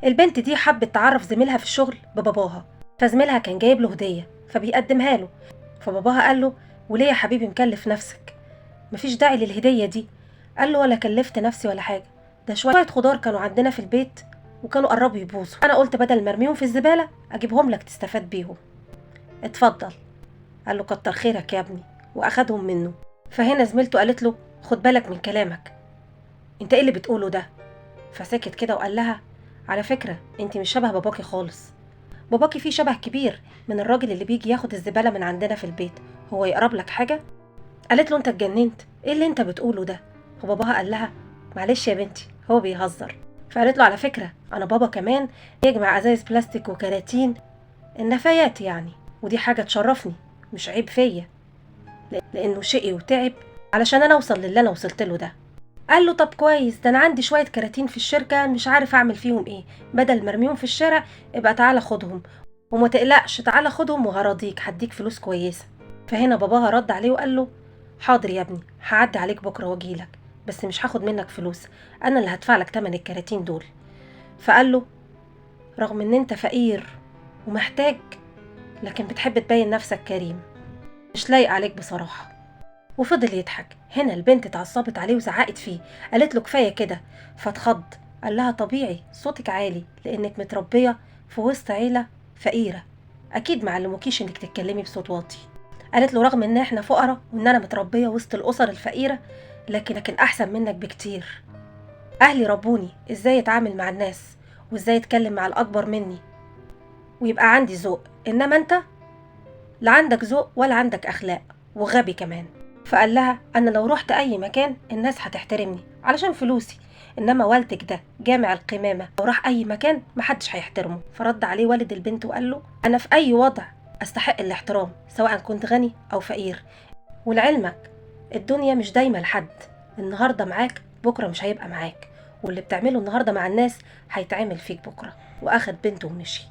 البنت دي حبت تعرف زميلها في الشغل بباباها، فزميلها كان جايب له هدية فبيقدمها له. فباباها قال له: وليه يا حبيبي مكلف نفسك؟ مفيش داعي للهدية دي. قال له: ولا كلفت نفسي ولا حاجة، ده شوية خضار كانوا عندنا في البيت وكانوا قربوا يبوظوا، انا قلت بدل مرميهم في الزبالة اجيبهم لك تستفاد بيهم. اتفضل. قال له: كتر خيرك يا ابني، واخدهم منه. فهنا زميلته قالت له: خد بالك من كلامك، انت ايه اللي بتقوله ده؟ فسكت كده وقال لها: على فكرة انت مش شبه باباكي خالص، باباكي فيه شبه كبير من الراجل اللي بيجي ياخد الزبالة من عندنا في البيت، هو يقرب لك حاجة؟ قالت له: انت اتجننت، ايه اللي انت بتقوله ده؟ فباباها قال لها: معلش يا بنتي، هو بيهزر. فقالت له: على فكرة انا بابا كمان يجمع ازايز بلاستيك وكراتين، النفايات يعني، ودي حاجة تشرفني، مش عيب فيا، لانه شقي وتعب علشان انا اوصل للي انا وصلت له ده. قال له: طب كويس، ده انا عندي شويه كراتين في الشركه مش عارف اعمل فيهم ايه، بدل مرميهم في الشارع ابقى تعالى خدهم، وما تقلقش تعالى خدهم وهراضيك، هديك فلوس كويسه. فهنا باباها رد عليه وقال له: حاضر يا ابني، هعدي عليك بكره واجيلك، بس مش هاخد منك فلوس، انا اللي هدفع لك تمن الكراتين دول. فقال له: رغم ان انت فقير ومحتاج، لكن بتحب تبين نفسك كريم، مش لايق عليك بصراحه. وفضل يضحك. هنا البنت اتعصبت عليه وزعقت فيه، قالت له: كفايه كده. فاتخض. قال لها: طبيعي صوتك عالي لانك متربيه في وسط عيله فقيره، اكيد معلموكيش انك تتكلمي بصوت واطي. قالت له: رغم ان احنا فقراء وان انا متربيه وسط الاسر الفقيره، لكن احسن منك بكتير. اهلي ربوني ازاي اتعامل مع الناس، وازاي اتكلم مع الاكبر مني، ويبقى عندي ذوق، انما انت لا عندك ذوق ولا عندك اخلاق، وغبي كمان. فقال لها: انا لو رحت اي مكان الناس هتحترمني علشان فلوسي، انما والدك ده جامع القمامه، لو راح اي مكان محدش هيحترمه. فرد عليه والد البنت وقال له: انا في اي وضع استحق الاحترام، سواء كنت غني او فقير، ولعلمك الدنيا مش دايما لحد، النهارده معاك بكره مش هيبقى معاك، واللي بتعمله النهارده مع الناس هيتعمل فيك بكره. واخد بنته ومشي.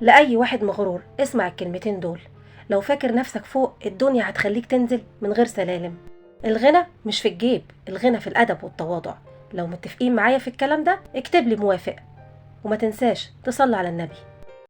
لأي واحد مغرور اسمع الكلمتين دول، لو فاكر نفسك فوق الدنيا هتخليك تنزل من غير سلالم. الغنى مش في الجيب، الغنى في الأدب والتواضع. لو متفقين معايا في الكلام ده اكتب لي موافق، وما تنساش تصلي على النبي.